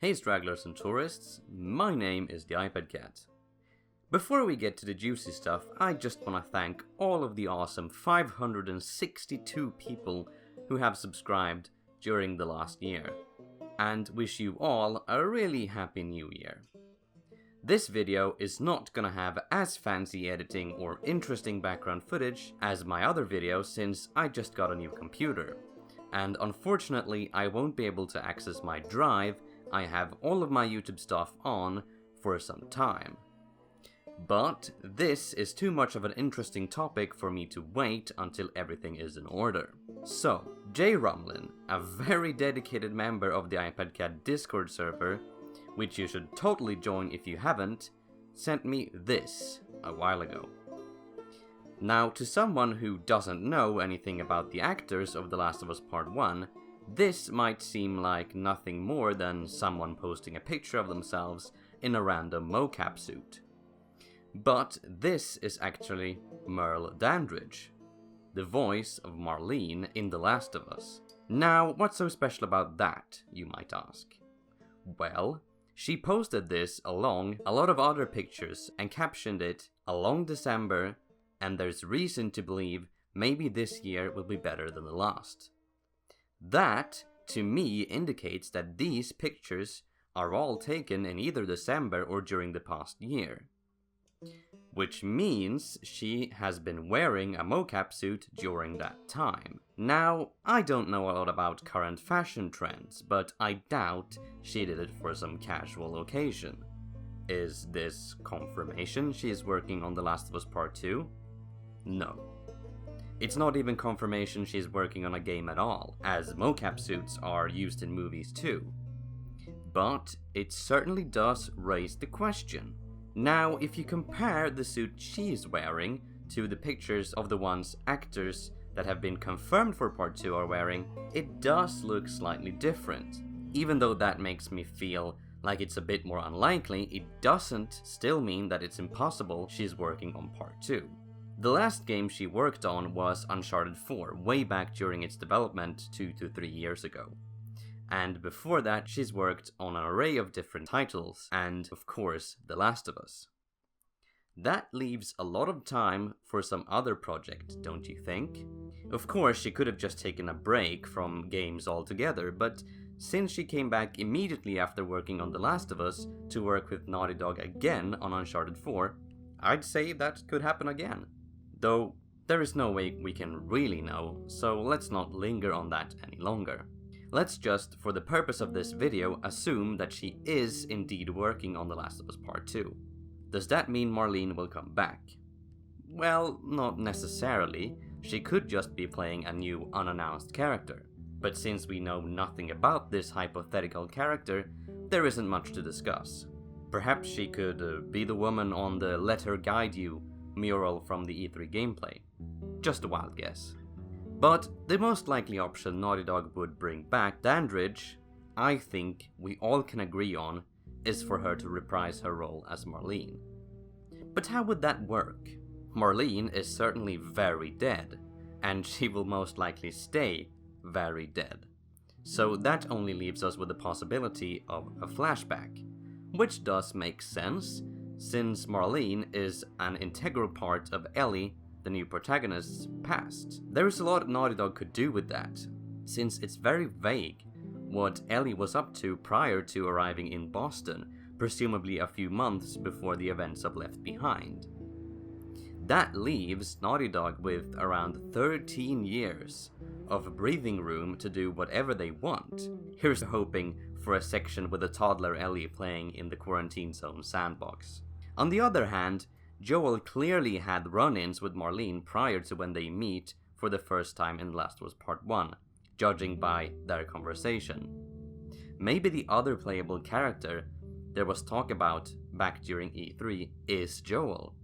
Hey stragglers and tourists, my name is TheiPadCat. Before we get to the juicy stuff, I just want to thank all of the awesome 562 people who have subscribed during the last year, and wish you all a really happy new year. This video is not gonna have as fancy editing or interesting background footage as my other videos since I just got a new computer, and unfortunately I won't be able to access my drive I have all of my YouTube stuff on for some time. But this is too much of an interesting topic for me to wait until everything is in order. So, Jay Rumlin, a very dedicated member of the TheiPadCat Discord server, which you should totally join if you haven't, sent me this a while ago. Now, to someone who doesn't know anything about the actors of The Last of Us Part 1, this might seem like nothing more than someone posting a picture of themselves in a random mocap suit. But this is actually Merle Dandridge, the voice of Marlene in The Last of Us. Now, what's so special about that, you might ask? Well, she posted this along a lot of other pictures and captioned it "Along December, and there's reason to believe maybe this year will be better than the last." That, to me, indicates that these pictures are all taken in either December or during the past year. Which means she has been wearing a mocap suit during that time. Now, I don't know a lot about current fashion trends, but I doubt she did it for some casual occasion. Is this confirmation she is working on The Last of Us Part 2? No. It's not even confirmation she's working on a game at all, as mocap suits are used in movies too. But it certainly does raise the question. Now, if you compare the suit she's wearing to the pictures of the ones actors that have been confirmed for Part 2 are wearing, it does look slightly different. Even though that makes me feel like it's a bit more unlikely, it doesn't still mean that it's impossible she's working on Part 2. The last game she worked on was Uncharted 4, way back during its development 2 to 3 years ago. And before that, she's worked on an array of different titles, and of course, The Last of Us. That leaves a lot of time for some other project, don't you think? Of course, she could have just taken a break from games altogether, but since she came back immediately after working on The Last of Us to work with Naughty Dog again on Uncharted 4, I'd say that could happen again. Though, there is no way we can really know, so let's not linger on that any longer. Let's just, for the purpose of this video, assume that she is indeed working on The Last of Us Part 2. Does that mean Marlene will come back? Well, not necessarily. She could just be playing a new unannounced character. But since we know nothing about this hypothetical character, there isn't much to discuss. Perhaps she could be the woman on the "Let Her Guide You" mural from the E3 gameplay. Just a wild guess. But the most likely option Naughty Dog would bring back Dandridge, I think we all can agree on, is for her to reprise her role as Marlene. But how would that work? Marlene is certainly very dead, and she will most likely stay very dead. So that only leaves us with the possibility of a flashback, which does make sense, since Marlene is an integral part of Ellie, the new protagonist's past. There is a lot Naughty Dog could do with that, since it's very vague what Ellie was up to prior to arriving in Boston, presumably a few months before the events of Left Behind. That leaves Naughty Dog with around 13 years of breathing room to do whatever they want. Here's hoping for a section with a toddler Ellie playing in the quarantine zone sandbox. On the other hand, Joel clearly had run-ins with Marlene prior to when they meet for the first time in The Last of Us Part 1, judging by their conversation. Maybe the other playable character there was talk about back during E3 is Joel,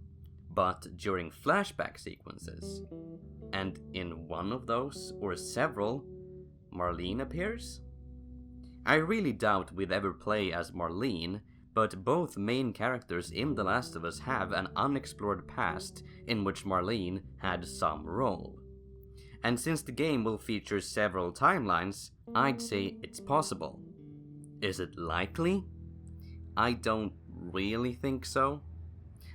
but during flashback sequences. And in one of those, or several, Marlene appears? I really doubt we'd ever play as Marlene, but both main characters in The Last of Us have an unexplored past in which Marlene had some role. And since the game will feature several timelines, I'd say it's possible. Is it likely? I don't really think so.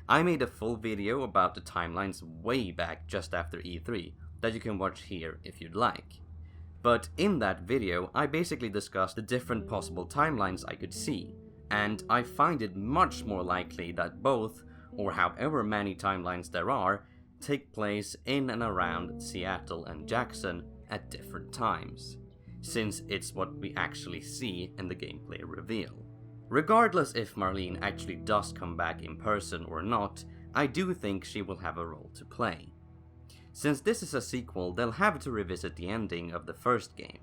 I made a full video about the timelines way back just after E3 that you can watch here if you'd like. But in that video, I basically discussed the different possible timelines I could see, and I find it much more likely that both, or however many timelines there are, take place in and around Seattle and Jackson at different times, since it's what we actually see in the gameplay reveal. Regardless if Marlene actually does come back in person or not, I do think she will have a role to play. Since this is a sequel, they'll have to revisit the ending of the first game,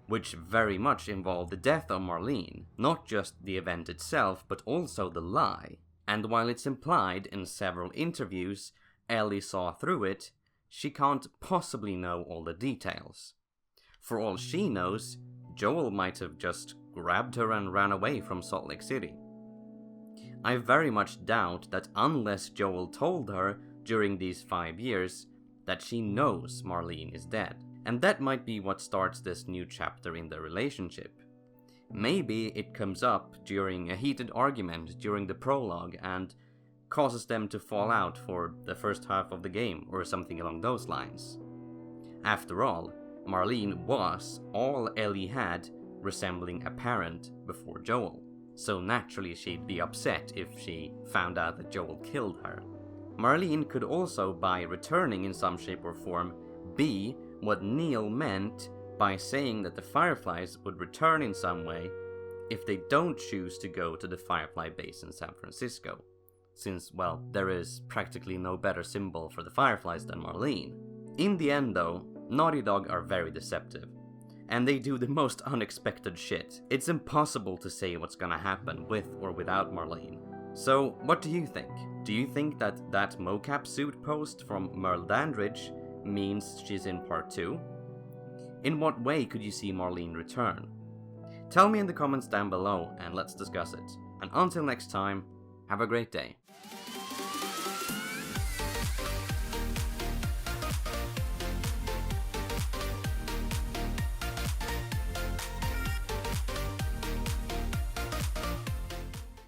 which very much involved the death of Marlene, not just the event itself, but also the lie. And while it's implied in several interviews Ellie saw through it, she can't possibly know all the details. For all she knows, Joel might have just grabbed her and ran away from Salt Lake City. I very much doubt that unless Joel told her during these 5 years that she knows Marlene is dead. And that might be what starts this new chapter in their relationship. Maybe it comes up during a heated argument during the prologue and causes them to fall out for the first half of the game or something along those lines. After all, Marlene was all Ellie had resembling a parent before Joel, so naturally she'd be upset if she found out that Joel killed her. Marlene could also, by returning in some shape or form, be what Neil meant by saying that the Fireflies would return in some way if they don't choose to go to the Firefly base in San Francisco, since, well, there is practically no better symbol for the Fireflies than Marlene. In the end though, Naughty Dog are very deceptive, and they do the most unexpected shit. It's impossible to say what's gonna happen with or without Marlene. So, what do you think? Do you think that mocap suit post from Merle Dandridge means she's in part 2? In what way could you see Marlene return? Tell me in the comments down below and let's discuss it. And until next time, have a great day.